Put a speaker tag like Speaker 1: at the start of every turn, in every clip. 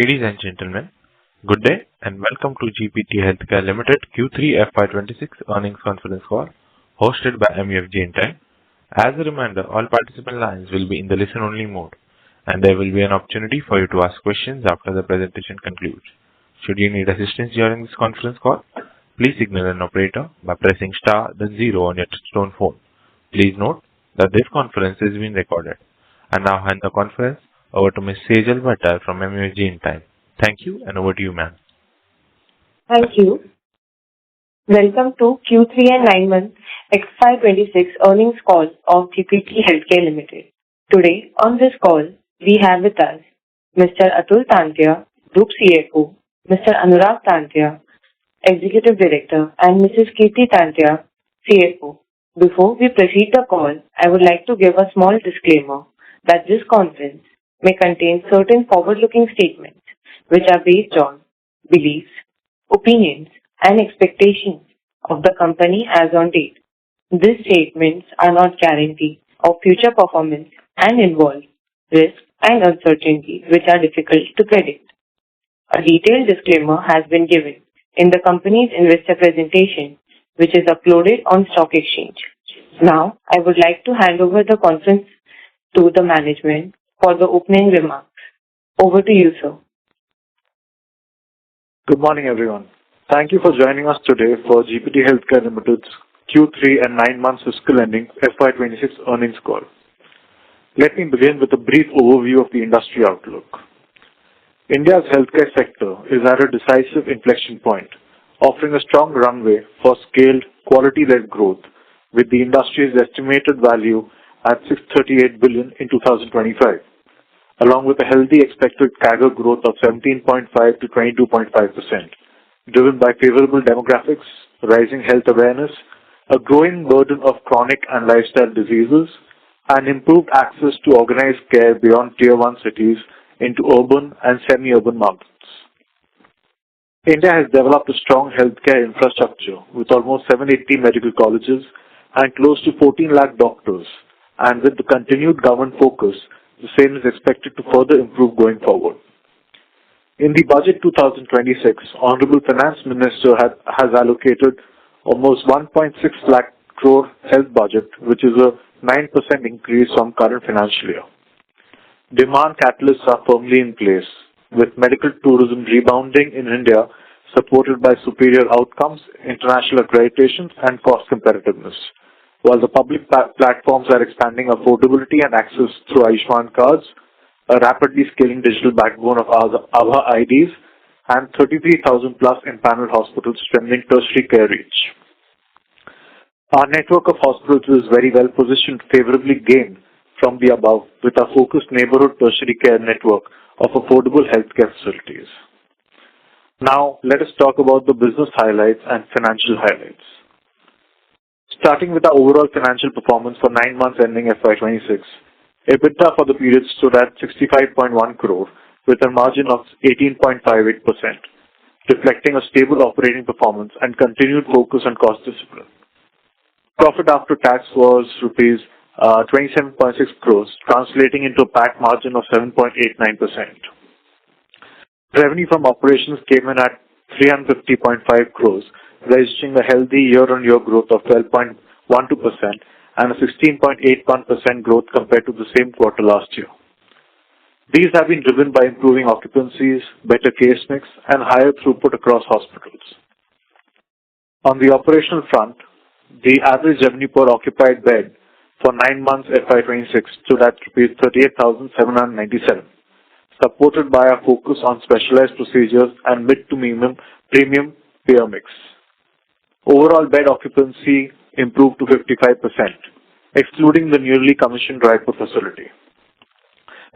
Speaker 1: Ladies and gentlemen, good day and welcome to GPT Healthcare Limited Q3 FY26 earnings conference call hosted by MUFG in time. As a reminder, all participant lines will be in the listen-only mode, and there will be an opportunity for you to ask questions after the presentation concludes. Should you need assistance during this conference call, please signal an operator by pressing star then 0 on your touchtone phone. Please note that this conference is being recorded. And now hand the conference over to Ms. Sejal Bhattar from MUFG in time. Thank you, and over to you, ma'am.
Speaker 2: Thank you. Welcome to Q3 and 9 months FY26 earnings call of GPT Healthcare Limited. Today on this call, we have with us Mr. Atul Tantia, Group CFO, Mr. Anurag Tantia, Executive Director, and Mrs. Kirti Tantia, CFO. Before we proceed the call, I would like to give a small disclaimer that this conference may contain certain forward-looking statements which are based on beliefs, opinions, and expectations of the company as on date. These statements are not guarantees of future performance and involve risks and uncertainties which are difficult to predict. A detailed disclaimer has been given in the company's investor presentation, which is uploaded on Stock Exchange. Now, I would like to hand over the conference to the management for the opening remarks. Over to you, sir.
Speaker 3: Good morning, everyone. Thank you for joining us today for GPT Healthcare Limited's Q3 and 9 months fiscal ending FY26 earnings call. Let me begin with a brief overview of the industry outlook. India's healthcare sector is at a decisive inflection point, offering a strong runway for scaled, quality-led growth, with the industry's estimated value at $638 billion in 2025, along with a healthy expected CAGR growth of 17.5 to 22.5%, driven by favorable demographics, rising health awareness, a growing burden of chronic and lifestyle diseases, and improved access to organized care beyond Tier 1 cities into urban and semi-urban markets. India has developed a strong healthcare infrastructure with almost 780 medical colleges and close to 14 lakh doctors, and with the continued government focus, the same is expected to further improve going forward. In the Budget 2026, Honorable Finance Minister has allocated almost 1.6 lakh crore health budget, which is a 9% increase from current financial year. Demand catalysts are firmly in place, with medical tourism rebounding in India, supported by superior outcomes, international accreditations, and cost competitiveness, while the public platforms are expanding affordability and access through Ayushman cards, a rapidly scaling digital backbone of Aadhaar IDs, and 33,000 plus empaneled hospitals strengthening tertiary care reach. Our network of hospitals is very well positioned to favorably gain from the above with our focused neighborhood tertiary care network of affordable healthcare facilities. Now, let us talk about the business highlights and financial highlights. Starting with our overall financial performance for 9 months ending FY26, EBITDA for the period stood at 65.1 crore with a margin of 18.58%, reflecting a stable operating performance and continued focus on cost discipline. Profit after tax was rupees 27.6 crores, translating into a PAT margin of 7.89%. Revenue from operations came in at 350.5 crores, registering a healthy year-on-year growth of 12.12% and a 16.81% growth compared to the same quarter last year. These have been driven by improving occupancies, better case mix, and higher throughput across hospitals. On the operational front, the average revenue per occupied bed for 9 months FY26 stood at rupees 38,797, supported by our focus on specialized procedures and mid to premium payer mix. Overall bed occupancy improved to 55%, excluding the newly commissioned Raipur facility,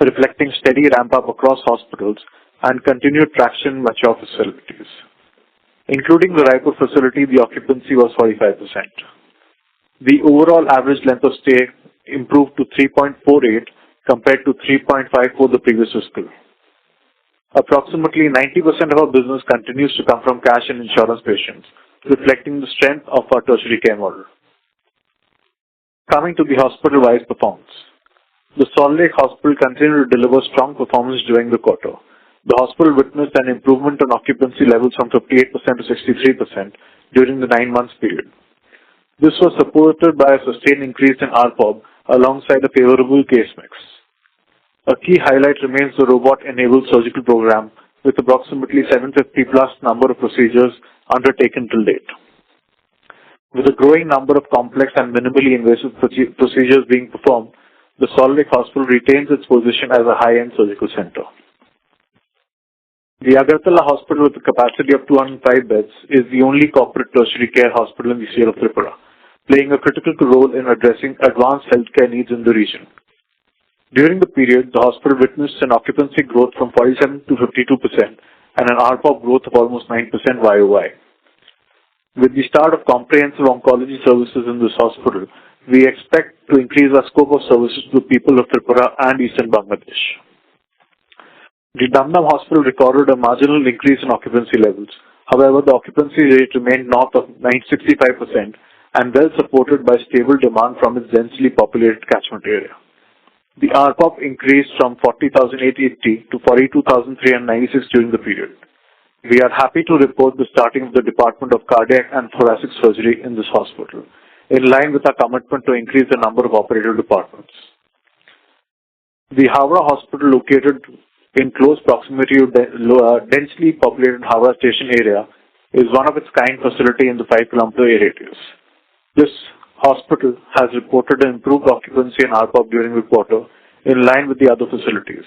Speaker 3: reflecting steady ramp-up across hospitals and continued traction in mature facilities. Including the Raipur facility, the occupancy was 45%. The overall average length of stay improved to 3.48 compared to 3.54 the previous fiscal. Approximately 90% of our business continues to come from cash and insurance patients, reflecting the strength of our tertiary care model. Coming to the hospital-wise performance. The Salt Lake Hospital continued to deliver strong performance during the quarter, The hospital witnessed an improvement in occupancy levels from 58% to 63% during the 9 months period. This was supported by a sustained increase in RPOB alongside a favorable case mix. A key highlight remains the robot-enabled surgical program with approximately 750 plus number of procedures undertaken till date. With a growing number of complex and minimally invasive procedures being performed, the Salt Lake Hospital retains its position as a high-end surgical center. The Agartala Hospital, with a capacity of 205 beds, is the only corporate tertiary care hospital in the state of Tripura, playing a critical role in addressing advanced healthcare needs in the region. During the period, the hospital witnessed an occupancy growth from 47 to 52% and an RPOP growth of almost 9% YOY. With the start of comprehensive oncology services in this hospital, we expect to increase our scope of services to the people of Tripura and Eastern Bangladesh. The Damdam Hospital recorded a marginal increase in occupancy levels. However, the occupancy rate remained north of 65% and well supported by stable demand from its densely populated catchment area. The RPOP increased from 40,880 to 42,396 during the period. We are happy to report the starting of the Department of Cardiac and Thoracic Surgery in this hospital, in line with our commitment to increase the number of operative departments. The Howrah Hospital, located in close proximity to densely populated Howrah Station area, is one of its kind facility in the 5-kilometer radius. This hospital has reported an improved occupancy and RPOP during the quarter, in line with the other facilities,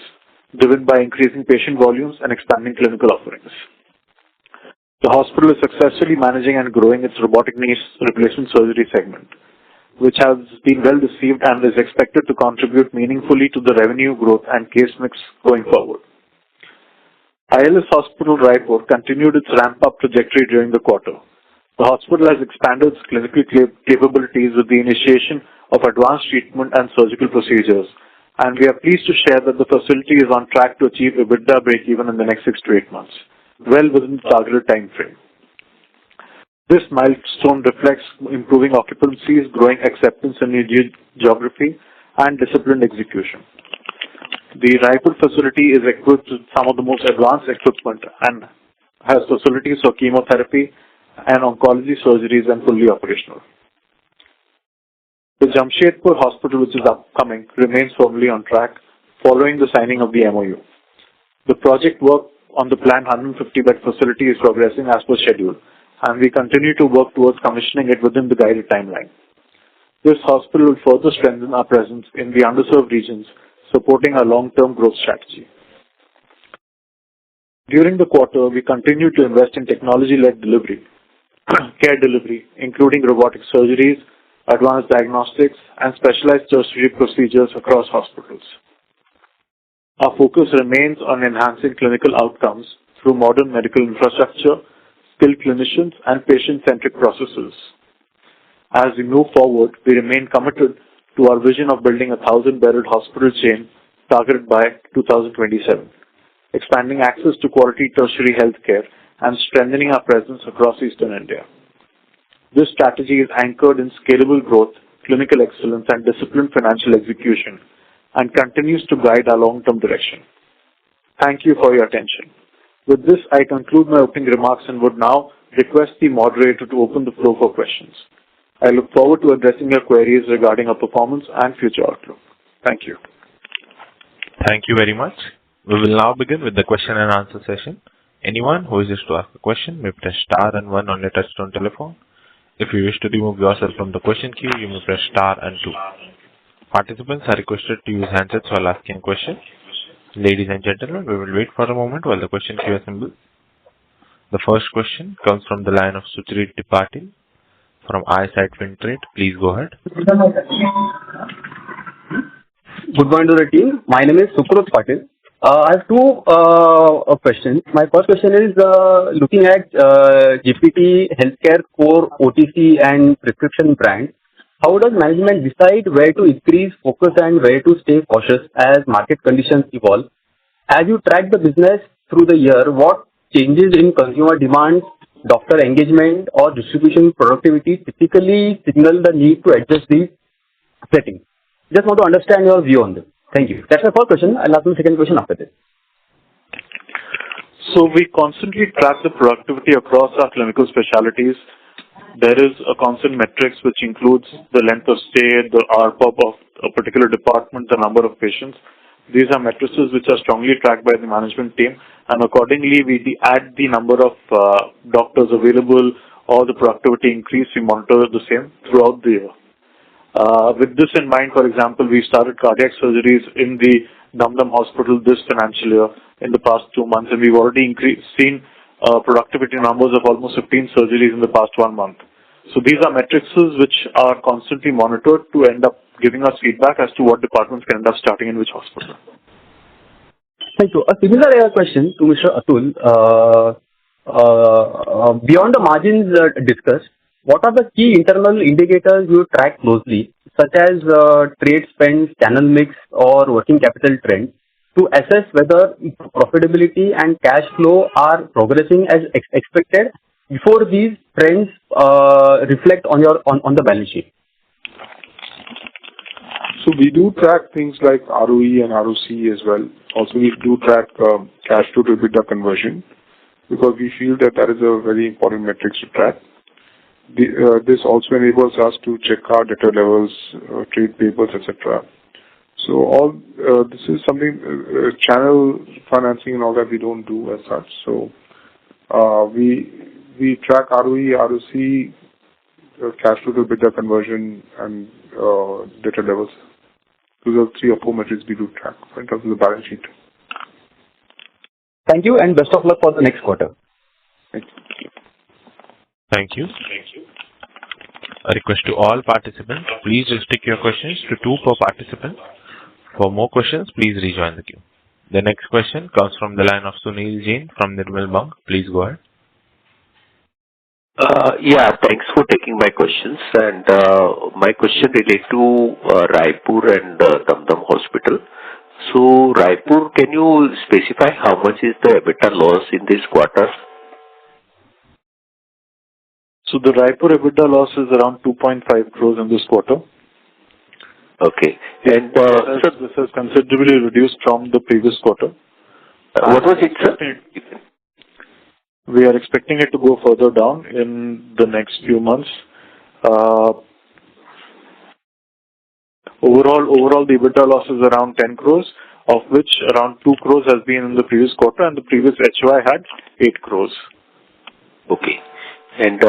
Speaker 3: driven by increasing patient volumes and expanding clinical offerings. The hospital is successfully managing and growing its robotic knee replacement surgery segment, which has been well received and is expected to contribute meaningfully to the revenue growth and case mix going forward. ILS Hospital Raipur continued its ramp-up trajectory during the quarter. The hospital has expanded its clinical capabilities with the initiation of advanced treatment and surgical procedures, and we are pleased to share that the facility is on track to achieve EBITDA break-even in the next 6 to 8 months, well within the targeted time frame. This milestone reflects improving occupancies, growing acceptance in new geography, and disciplined execution. The Raipur facility is equipped with some of the most advanced equipment and has facilities for chemotherapy and oncology surgeries and fully operational. The Jamshedpur Hospital, which is upcoming, remains firmly on track following the signing of the MOU. The project work on the planned 150-bed facility is progressing as per schedule, and we continue to work towards commissioning it within the guided timeline. This hospital will further strengthen our presence in the underserved regions, supporting our long-term growth strategy. During the quarter, we continued to invest in technology-led care delivery, including robotic surgeries, advanced diagnostics, and specialized tertiary procedures across hospitals. Our focus remains on enhancing clinical outcomes through modern medical infrastructure, skilled clinicians, and patient-centric processes. As we move forward, we remain committed to our vision of building a 1,000-bedded hospital chain targeted by 2027, expanding access to quality tertiary healthcare and strengthening our presence across Eastern India. This strategy is anchored in scalable growth, clinical excellence, and disciplined financial execution, and continues to guide our long-term direction. Thank you for your attention. With this, I conclude my opening remarks and would now request the moderator to open the floor for questions. I look forward to addressing your queries regarding our performance and future outlook. Thank you.
Speaker 1: Thank you very much. We will now begin with the question and answer session. Anyone who wishes to ask a question may press star and 1 on your touchtone telephone. If you wish to remove yourself from the question queue, you may press star and 2. Participants are requested to use handsets while asking questions. Ladies and gentlemen, we will wait for a moment while the question queue assembles. The first question comes from the line of Suchrit Patil from Eyesight Fintrade. Please go ahead.
Speaker 4: Good morning to the team. My name is Suchrit Patil. I have two questions. My first question is looking at GPT Healthcare Core OTC and prescription brand. How does management decide where to increase focus and where to stay cautious as market conditions evolve? As you track the business through the year, what changes in consumer demand, doctor engagement, or distribution productivity typically signal the need to adjust these settings? Just want to understand your view on this. Thank you. That's my first question. I'll ask my second question after this.
Speaker 3: So we constantly track the productivity across our clinical specialties. There is a constant metrics which includes the length of stay, the RPOP of a particular department, the number of patients. These are matrices which are strongly tracked by the management team, and accordingly we add the number of doctors available or the productivity increase. We monitor the same throughout the year. With this in mind, for example, we started cardiac surgeries in the Dum Dum Hospital this financial year in the past 2 months, and we've already seen productivity numbers of almost 15 surgeries in the past 1 month. So these are metrics which are constantly monitored to end up giving us feedback as to what departments can end up starting in which hospital.
Speaker 4: Thank you. A similar question to Mr. Atul. Beyond the margins discussed, what are the key internal indicators you track closely, such as trade spends, channel mix, or working capital trends, to assess whether profitability and cash flow are progressing as expected before these trends reflect on the balance sheet?
Speaker 5: So we do track things like ROE and ROC as well. Also, we do track cash to EBITDA conversion, because we feel that that is a very important metric to track. This also enables us to check our debtor levels, trade payables, etc. So all this is something channel financing and all that we don't do as such. So we track ROE, ROC, cash to EBITDA conversion, and debtor levels. Those are 3 or 4 metrics we do track in terms of the balance sheet.
Speaker 4: Thank you, and best of luck for the next quarter.
Speaker 5: Thank you.
Speaker 1: Thank you. A request to all participants, please restrict your questions to 2 per participant. For more questions, please rejoin the queue. The next question comes from the line of Sunil Jain from Nirmal Bang. Please go ahead.
Speaker 6: Yeah, thanks for taking my questions. And my question relates to Raipur and Dum Dum Hospital. So, Raipur, can you specify how much is the EBITDA loss in this quarter?
Speaker 3: So the Raipur EBITDA loss is around 2.5 crores in this quarter.
Speaker 6: Okay. And
Speaker 3: this has considerably reduced from the previous quarter.
Speaker 6: What was it, sir?
Speaker 3: We are expecting it to go further down in the next few months. Overall, the EBITDA loss is around 10 crores, of which around 2 crores has been in the previous quarter, and the previous HY had 8 crores.
Speaker 6: Okay. And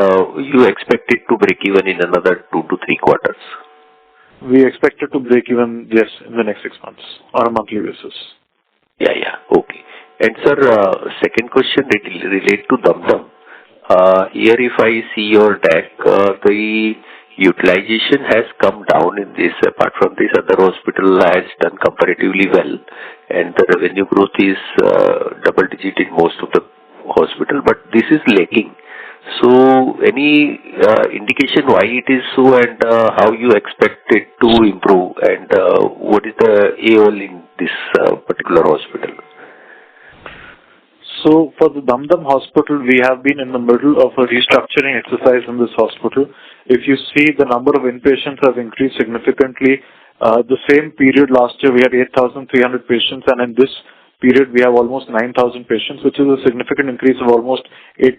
Speaker 6: you expect it to break even in another 2 to 3 quarters?
Speaker 3: We expect it to break even, yes, in the next 6 months on a monthly basis.
Speaker 6: Yeah. Okay. And sir, second question relate to Dum Dum. Here, if I see your deck, the utilization has come down in this. Apart from this, other hospital has done comparatively well, and the revenue growth is double digit in most of the hospital, but this is lacking. So, any indication why it is so, and how you expect it to improve, and what is the AOL in this particular hospital?
Speaker 3: So, for the Dum Dum Hospital, we have been in the middle of a restructuring exercise in this hospital. If you see, the number of inpatients have increased significantly. The same period last year, we had 8,300 patients, and in this period, we have almost 9,000 patients, which is a significant increase of almost 8%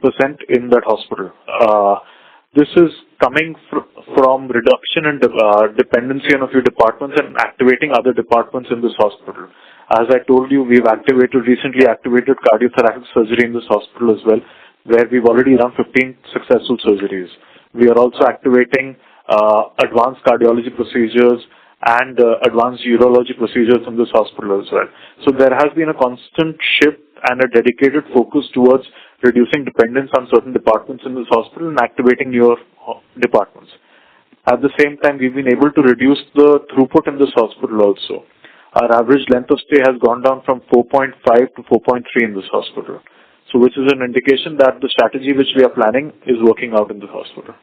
Speaker 3: in that hospital. This is coming from reduction in dependency on a few departments and activating other departments in this hospital. As I told you, we've recently activated cardiothoracic surgery in this hospital as well, where we've already done 15 successful surgeries. We are also activating advanced cardiology procedures and advanced urology procedures in this hospital as well. So there has been a constant shift and a dedicated focus towards reducing dependence on certain departments in this hospital and activating newer departments. At the same time, we've been able to reduce the throughput in this hospital also. Our average length of stay has gone down from 4.5 to 4.3 in this hospital. So which is an indication that the strategy which we are planning is working out in the hospital.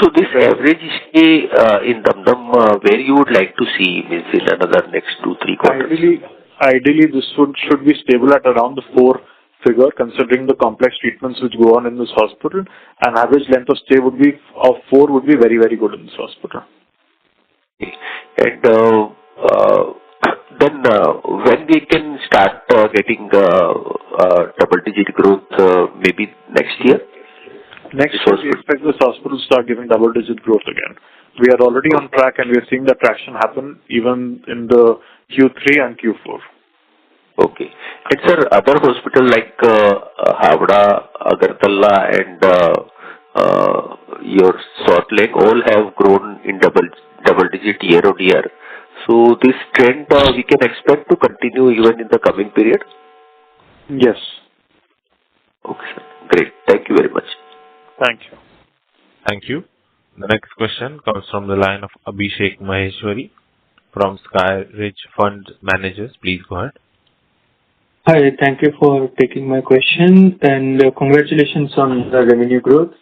Speaker 6: So this average stay in Dum Dum, where you would like to see means in another next 2-3 quarters?
Speaker 3: Ideally, this should be stable at around the 4 figure, considering the complex treatments which go on in this hospital. An average length of stay would be of 4 would be very, very good in this hospital.
Speaker 6: And Then when we can start getting double-digit growth, maybe next year?
Speaker 3: Next year, we expect this hospital to start giving double-digit growth again. We are already on track, and we are seeing that traction happen even in the Q3 and Q4.
Speaker 6: Okay. And sir, other hospital like Havda, Agartala, and your Salt Lake all have grown in double-digit year-on-year. So this trend we can expect to continue even in the coming period?
Speaker 3: Yes.
Speaker 6: Okay, sir. Great. Thank you very much.
Speaker 3: Thank you.
Speaker 1: Thank you. The next question comes from the line of Abhishek Maheshwari from Sky Ridge Fund Managers. Please go ahead.
Speaker 7: Hi, thank you for taking my question, and congratulations on the revenue growth.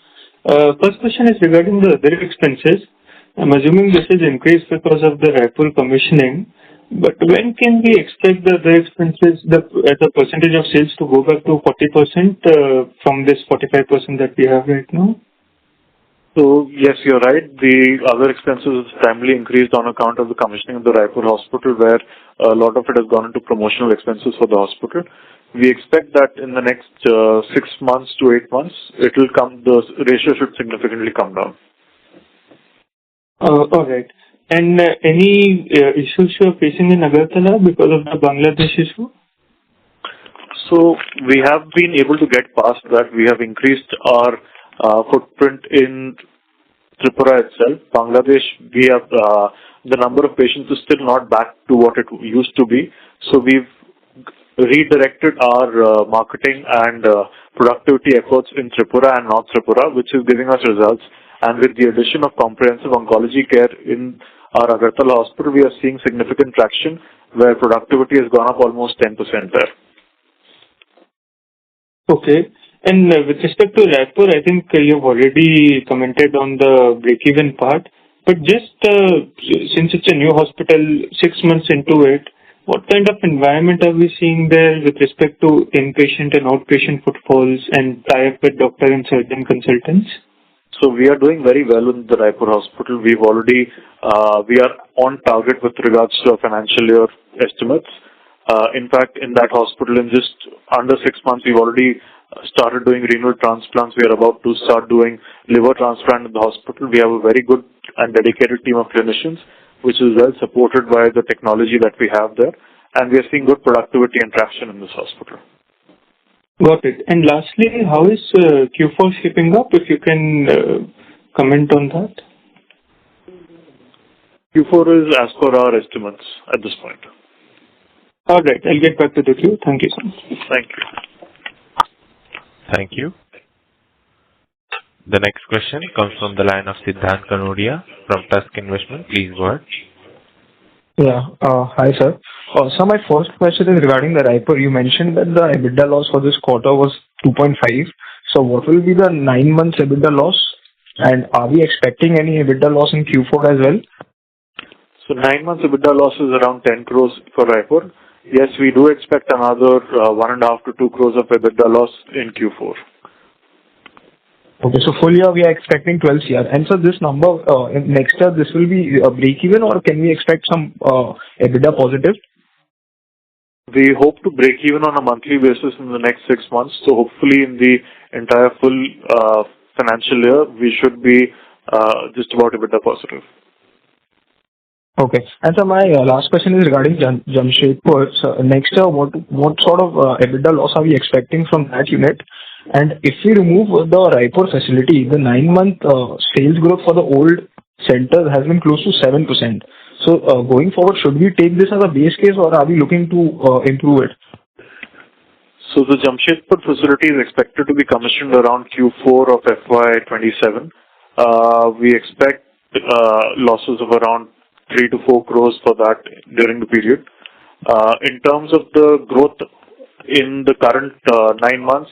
Speaker 7: First question is regarding the other expenses. I'm assuming this is increased because of the Raipur commissioning, but when can we expect the other expenses as a percentage of sales to go back to 40% from this 45% that we have right now?
Speaker 3: So, yes, you're right. The other expenses primarily increased on account of the commissioning of the Raipur hospital, where a lot of it has gone into promotional expenses for the hospital. We expect that in the next 6 months to 8 months, the ratio should significantly come down.
Speaker 7: All right. And any issues you are facing in Agartala because of the Bangladesh issue?
Speaker 3: So we have been able to get past that. We have increased our footprint in Tripura itself. Bangladesh, we have the number of patients is still not back to what it used to be. So we've redirected our marketing and productivity efforts in Tripura and North Tripura, which is giving us results. And with the addition of comprehensive oncology care in our Agartala hospital, we are seeing significant traction where productivity has gone up almost 10% there.
Speaker 7: Okay. And with respect to Raipur, I think you've already commented on the break-even part. But just since it's a new hospital, 6 months into it, what kind of environment are we seeing there with respect to inpatient and outpatient footfalls and tie-up with doctor and surgeon consultants?
Speaker 3: So we are doing very well in the Raipur hospital. We are on target with regards to our financial year estimates. In fact, in that hospital, in just under 6 months, we've already started doing renal transplants. We are about to start doing liver transplant in the hospital. We have a very good and dedicated team of clinicians, which is well supported by the technology that we have there. And we are seeing good productivity and traction in this hospital.
Speaker 7: Got it. And lastly, how is Q4 shaping up, if you can comment on that?
Speaker 3: Q4 is as per our estimates at this point.
Speaker 7: All right. I'll get back to the queue. Thank you so much.
Speaker 3: Thank you.
Speaker 1: Thank you. The next question comes from the line of Siddhant Kanodia from Tusk Investment. Please go ahead.
Speaker 8: Yeah. Hi, sir. So my first question is regarding the Raipur. You mentioned that the EBITDA loss for this quarter was 2.5. So what will be the 9 months EBITDA loss? And are we expecting any EBITDA loss in Q4 as well?
Speaker 3: So 9 months EBITDA loss is around 10 crores for Raipur. Yes, we do expect another 1.5 to 2 crores of EBITDA loss in Q4.
Speaker 8: Okay, so full year we are expecting 12 CR. And so this number, next year, this will be a break-even, or can we expect some EBITDA positive?
Speaker 3: We hope to break even on a monthly basis in the next 6 months. So hopefully in the entire full financial year, we should be just about EBITDA positive.
Speaker 8: Okay. And so my last question is regarding Jamshedpur. So next year, what sort of EBITDA loss are we expecting from that unit? And if we remove the Raipur facility, the 9-month sales growth for the old center has been close to 7%. So going forward, should we take this as a base case, or are we looking to improve it?
Speaker 3: So the Jamshedpur facility is expected to be commissioned around Q4 of FY27. We expect losses of around 3 to 4 crores for that during the period. In terms of the growth in the current 9 months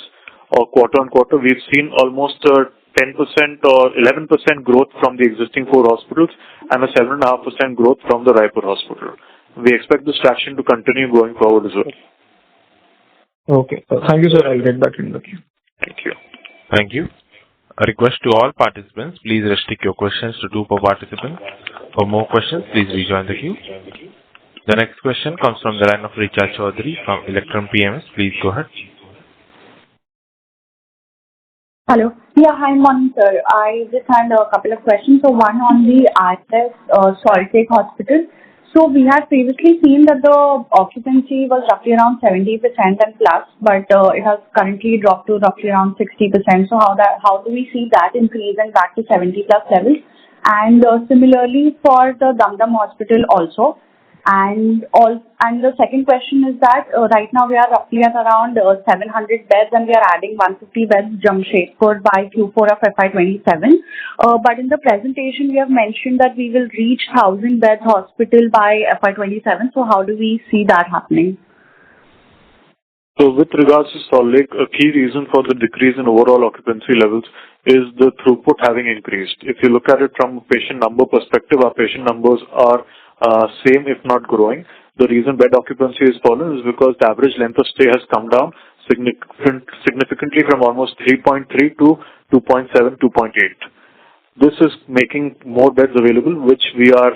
Speaker 3: or quarter on quarter, we've seen almost a 10% or 11% growth from the existing 4 hospitals and a 7.5% growth from the Raipur hospital. We expect this traction to continue going forward as well.
Speaker 8: Okay. Thank you, sir. I'll get back in the queue.
Speaker 3: Thank you.
Speaker 1: Thank you. A request to all participants, please restrict your questions to 2 per participant. For more questions, please rejoin the queue. The next question comes from the line of Richa Chaudhary from Electrum PMS. Please go ahead.
Speaker 9: Hello. Yeah, hi, morning, sir. I just had a couple of questions. So one on the ISS Salt Lake Hospital. So we had previously seen that the occupancy was roughly around 70% and plus, but it has currently dropped to roughly around 60%. So how do we see that increasing back to 70 plus levels? And similarly for the Dum Dum Hospital also. And the second question is that right now we are roughly at around 700 beds and we are adding 150 beds Jamshedpur by Q4 of FY27. But in the presentation we have mentioned that we will reach 1000 beds hospital by FY27. So how do we see that happening?
Speaker 3: So with regards to Salt Lake, a key reason for the decrease in overall occupancy levels is the throughput having increased. If you look at it from a patient number perspective, our patient numbers are same if not growing. The reason bed occupancy has fallen is because the average length of stay has come down significantly from almost 3.3 to 2.7, 2.8. This is making more beds available, which we are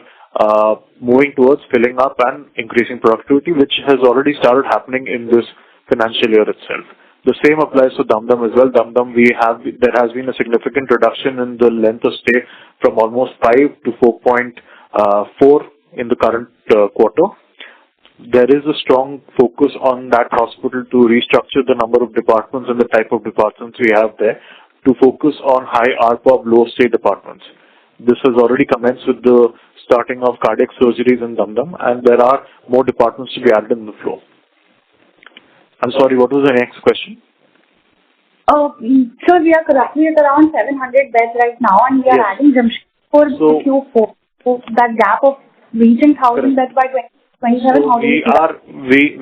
Speaker 3: moving towards filling up and increasing productivity, which has already started happening in this financial year itself. The same applies to Dum Dum as well. Dum Dum, there has been a significant reduction in the length of stay from almost 5 to 4.4 in the current quarter. There is a strong focus on that hospital to restructure the number of departments and the type of departments we have there to focus on high ARPOB, low stay departments. This has already commenced with the starting of cardiac surgeries in Dum Dum, and there are more departments to be added in the flow. I'm sorry, what was the next question?
Speaker 9: So we are currently at around 700 beds right now, and we are adding Jamshedpur to Q4. So that gap of reaching 1000 beds by 2027,
Speaker 3: so
Speaker 9: how do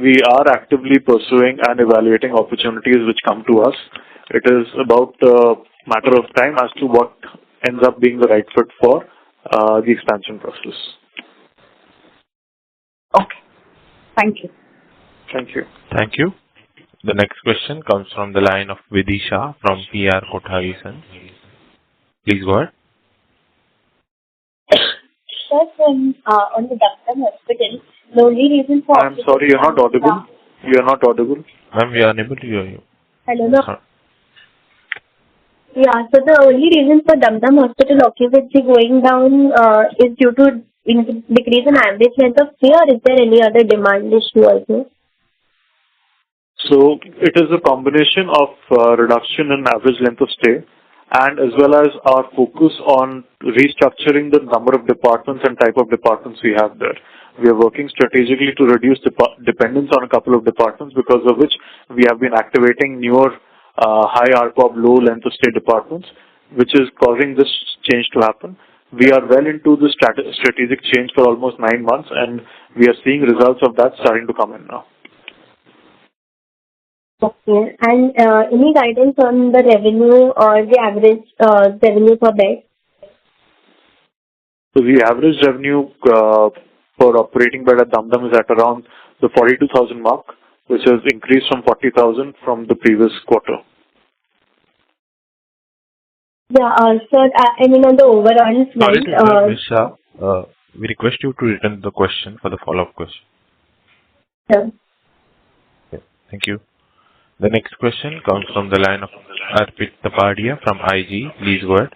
Speaker 3: we are actively pursuing and evaluating opportunities which come to us. It is about a matter of time as to what ends up being the right fit for the expansion process.
Speaker 9: Okay. Thank you.
Speaker 3: Thank you.
Speaker 1: Thank you. The next question comes from the line of Vidisha from PR Kothari Sons. Please go ahead.
Speaker 10: On the Dum Dum Hospital, the only reason for...
Speaker 3: I'm sorry, you're not audible. You're not audible.
Speaker 1: Ma'am, we are unable to hear you.
Speaker 10: Hello, no. Yeah, so the only reason for Dum Dum Hospital occupancy going down is due to decrease in average length of stay, or is there any other demand issue also?
Speaker 3: So it is a combination of reduction in average length of stay and as well as our focus on restructuring the number of departments and type of departments we have there. We are working strategically to reduce dependence on a couple of departments, because of which we have been activating newer high ARPOB, low length of stay departments, which is causing this change to happen. We are well into the strategic change for almost 9 months, and we are seeing results of that starting to come in now.
Speaker 10: Okay. And any guidance on the revenue or the average revenue per bed?
Speaker 3: So the average revenue for operating bed at Dum Dum is at around the 42,000 mark, which has increased from 40,000 from the previous quarter.
Speaker 10: Yeah, sir, I mean on the overall slide.
Speaker 1: Sorry to interrupt, Ms. Shah. We request you to return the question for the follow-up question.
Speaker 10: Sure.
Speaker 1: Okay, thank you. The next question comes from the line of Arpit Tapadia from IG. Please go ahead.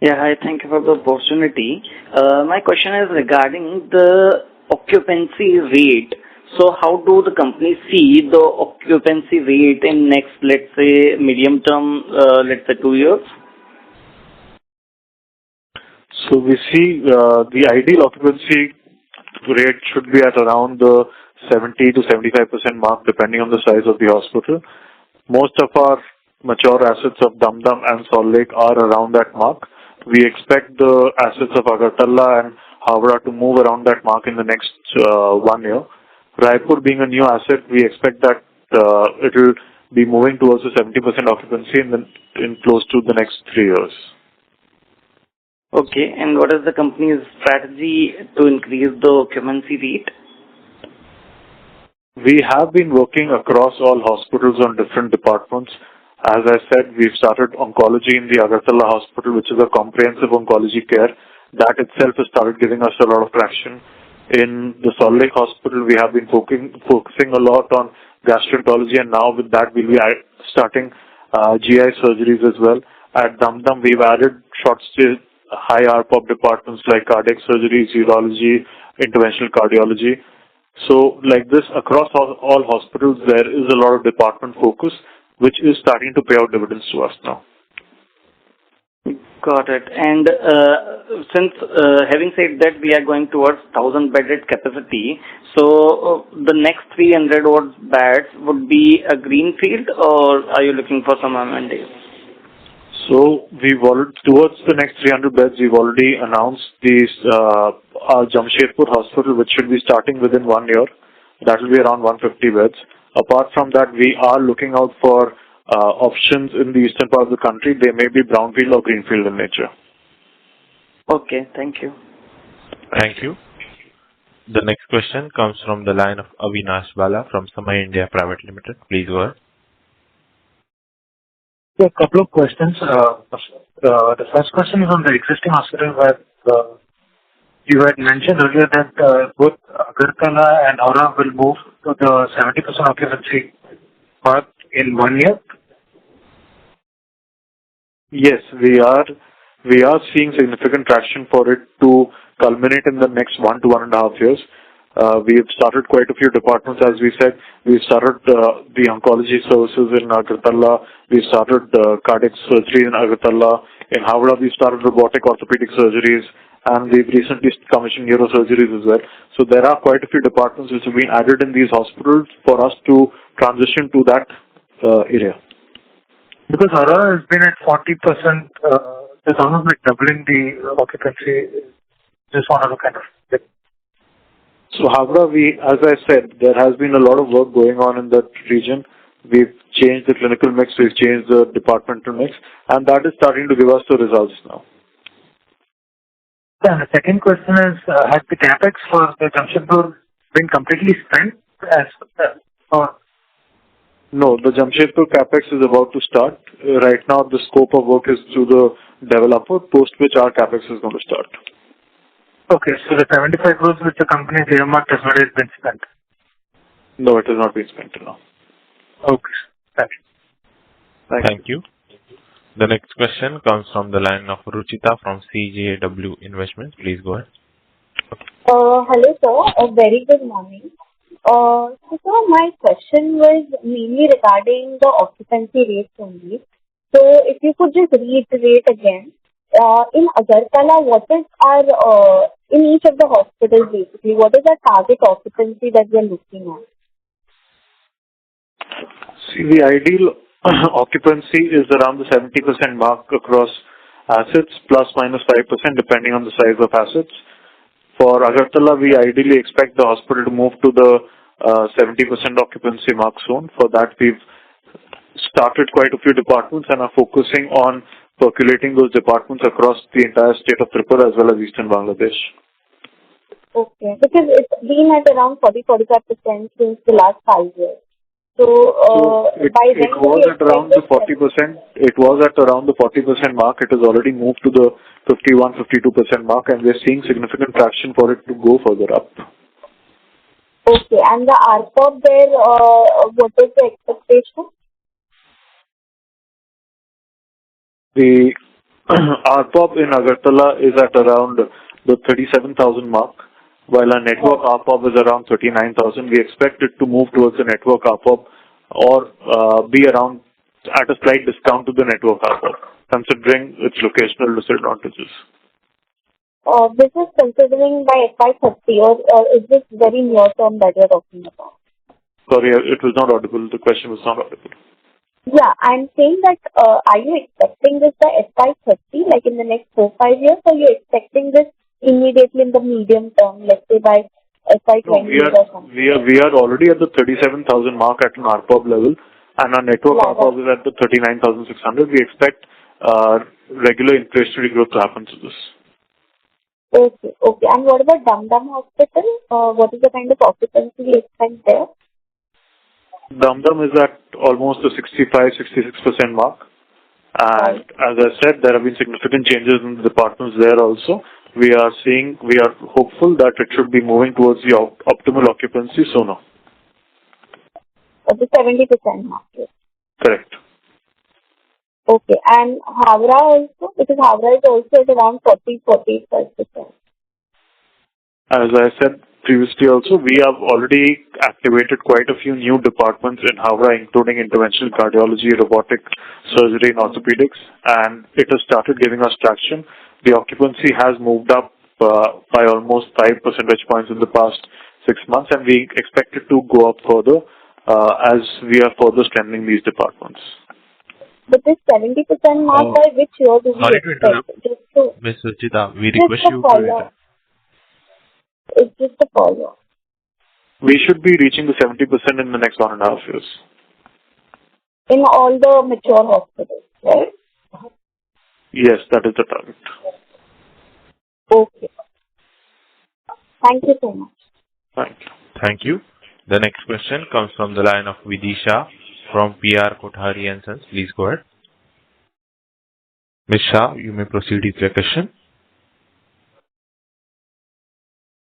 Speaker 11: Yeah, hi. Thank you for the opportunity. My question is regarding the occupancy rate. So how do the companies see the occupancy rate in next, let's say, medium term, let's say 2 years?
Speaker 3: So we see the ideal occupancy rate should be at around the 70 to 75% mark, depending on the size of the hospital. Most of our mature assets of Dum Dum and Salt Lake are around that mark. We expect the assets of Agartala and Howrah to move around that mark in the next 1 year. Raipur being a new asset, we expect that it will be moving towards a 70% occupancy in close to the next 3 years.
Speaker 11: Okay, and what is the company's strategy to increase the occupancy rate?
Speaker 3: We have been working across all hospitals on different departments. As I said, we've started oncology in the Agartala hospital, which is a comprehensive oncology care, that itself has started giving us a lot of traction. In the Salt Lake Hospital, we have been focusing a lot on gastroenterology, and now with that, we'll be starting GI surgeries as well. At Dum Dum, we've added short-stay high RPOP departments like cardiac surgery, urology, interventional cardiology. So like this, across all hospitals, there is a lot of department focus, which is starting to pay out dividends to us now.
Speaker 11: Got it. And since having said that, we are going towards 1,000-bedded capacity, so the next 300 odd beds would be a greenfield, or are you looking for some amenities?
Speaker 3: So towards the next 300 beds, we've already announced our Jamshedpur hospital, which should be starting within 1 year. That will be around 150 beds. Apart from that, we are looking out for options in the eastern part of the country. They may be brownfield or greenfield in nature.
Speaker 11: Okay, thank you.
Speaker 1: Thank you. The next question comes from the line of Avinash Bala from Samay India Private Limited. Please go ahead.
Speaker 12: A couple of questions. The first question is on the existing hospital where you had mentioned earlier that both Agartala and Aura will move to the 70% occupancy mark in 1 year.
Speaker 3: Yes, we are seeing significant traction for it to culminate in the next 1 to 1.5 years. We've started quite a few departments, as we said. We've started the oncology services in Agartala. We've started cardiac surgery in Agartala. In Howrah, we started robotic orthopedic surgeries, and we've recently commissioned neurosurgeries as well. So there are quite a few departments which have been added in these hospitals for us to transition to that area.
Speaker 12: Because Aura has been at 40%, it's almost like doubling the occupancy. Just one of the kind of.
Speaker 3: So Howrah, as I said, there has been a lot of work going on in that region. We've changed the clinical mix, we've changed the departmental mix, and that is starting to give us the results now.
Speaker 12: And the second question is, has the capex for the Jamshedpur been completely spent?
Speaker 3: No, the Jamshedpur capex is about to start. Right now, the scope of work is to the developer, post which our capex is going to start.
Speaker 12: Okay, so the 75 crores which the company has earmarked has not yet been spent?
Speaker 3: No, it has not been spent till now.
Speaker 12: Okay, thank you.
Speaker 1: Thank you. The next question comes from the line of Ruchita from CJW Investments. Please go ahead.
Speaker 9: Hello, sir. A very good morning. So, sir, my question was mainly regarding the occupancy rates only. So, if you could just reiterate again, in Agartala, what is our, in each of the hospitals basically, what is our target occupancy that we are looking at?
Speaker 3: See, the ideal occupancy is around the 70% mark across assets, plus minus 5% depending on the size of assets. For Agartala, we ideally expect the hospital to move to the 70% occupancy mark soon. For that, we've started quite a few departments and are focusing on percolating those departments across the entire state of Tripura as well as eastern Bangladesh.
Speaker 9: Okay, because it's been at around 40-45% since the last 5 years. So
Speaker 3: it was at around the 40%. It was at around the 40% mark. It has already moved to the 51-52% mark, and we're seeing significant traction for it to go further up.
Speaker 9: Okay, and the RPOP there, what is the expectation?
Speaker 3: The RPOP in Agartala is at around the 37,000 mark, while our network RPOP is around 39,000. We expect it to move towards the network RPOP or be around at a slight discount to the network RPOP, considering its locational disadvantages.
Speaker 9: This is considering by FY30, or is this very near term that you're talking about?
Speaker 3: Sorry, it was not audible. The question was not audible.
Speaker 9: Yeah, I'm saying that, are you expecting this by FY30, like in the next 4-5 years, or are you expecting this immediately in the medium term, let's say by FY20 or something?
Speaker 3: We are already at the 37,000 mark at an RPOP level, and our network RPOP is at the 39,600. We expect regular inflationary growth to happen to this.
Speaker 9: Okay. And what about Dum Dum Hospital? What is the kind of occupancy we expect there?
Speaker 3: Dum Dum is at almost the 65-66% mark. And as I said, there have been significant changes in the departments there also. we are hopeful that it should be moving towards the optimal occupancy sooner.
Speaker 9: At the 70% market.
Speaker 3: Correct.
Speaker 9: Okay. And Havra also, because Havra is also at around 40-45%.
Speaker 3: As I said previously also, we have already activated quite a few new departments in Havra, including interventional cardiology, robotic surgery, and orthopedics, and it has started giving us traction. The occupancy has moved up by almost 5 percentage points in the past 6 months, and we expect it to go up further as we are further strengthening these departments.
Speaker 9: But this 70% mark, by which year do we
Speaker 1: Sorry to interrupt.
Speaker 9: expect?
Speaker 1: Ms. Suchita, we request you to...
Speaker 9: It's just a follow-up.
Speaker 3: We should be reaching the 70% in the next 1.5 years.
Speaker 9: In all the mature hospitals, right?
Speaker 3: Yes, that is the target.
Speaker 9: Okay. Thank you so much.
Speaker 3: Thank you.
Speaker 1: Thank you. The next question comes from the line of Vidisha from PR Kothari & Sons. Please go ahead. Ms. Shah, you may proceed with your question.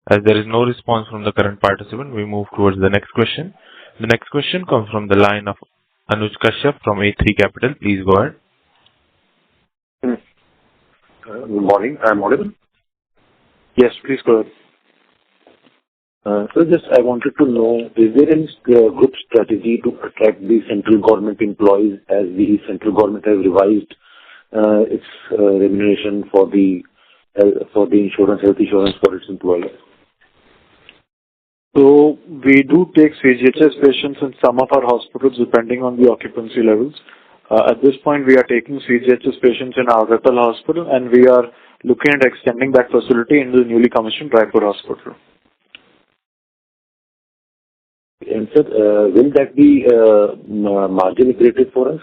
Speaker 1: As there is no response from the current participant, we move towards the next question. The next question comes from the line of Anuj Kashyap from A3 Capital. Please go ahead.
Speaker 13: Good morning. I'm audible?
Speaker 3: Yes, please go ahead.
Speaker 13: So just I wanted to know, is there any group strategy to attract the central government employees as the central government has revised its remuneration for the health insurance for its employees?
Speaker 3: So we do take CGHS patients in some of our hospitals depending on the occupancy levels. At this point, we are taking CGHS patients in our Raipur hospital, and we are looking at extending that facility into the newly commissioned Raipur hospital.
Speaker 13: And sir, will that be margin accretive for us?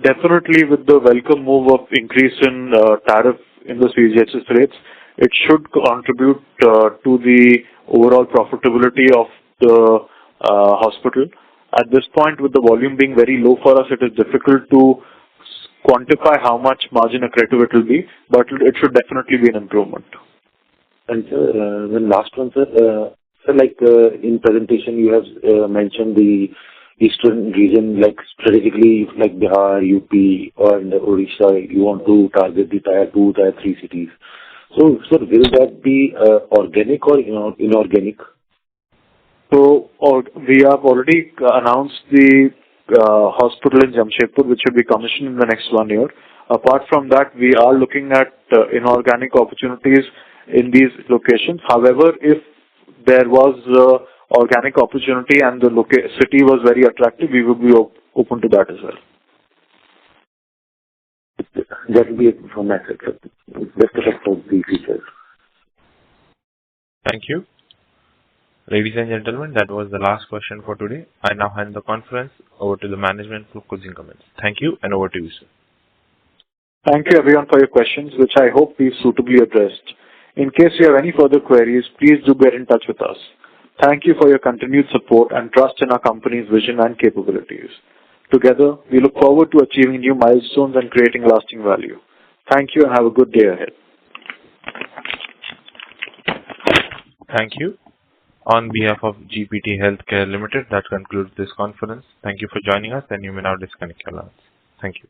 Speaker 3: Definitely, with the welcome move of increase in tariff in the CGHS rates, it should contribute to the overall profitability of the hospital. At this point, with the volume being very low for us, it is difficult to quantify how much margin accretive it will be, but it should definitely be an improvement.
Speaker 13: And sir, the last one, sir. Sir, like in presentation, you have mentioned the eastern region, like strategically, like Bihar, UP, and Odisha, you want to target the tier 2, tier 3 cities. So, sir, will that be organic or inorganic?
Speaker 3: So, we have already announced the hospital in Jamshedpur, which will be commissioned in the next 1 year. Apart from that, we are looking at inorganic opportunities in these locations. However, if there was organic opportunity and the city was very attractive, we would be open to that as well.
Speaker 13: That will be it from my side. Best of luck for the future.
Speaker 1: Thank you. Ladies and gentlemen, that was the last question for today. I now hand the conference over to the management for closing comments. Thank you, and over to you, sir.
Speaker 3: Thank you everyone for your questions, which I hope we've suitably addressed. In case you have any further queries, please do get in touch with us. Thank you for your continued support and trust in our company's vision and capabilities. Together, we look forward to achieving new milestones and creating lasting value. Thank you and have a good day ahead.
Speaker 1: Thank you. On behalf of GPT Healthcare Limited, that concludes this conference. Thank you for joining us, and you may now disconnect your lines. Thank you.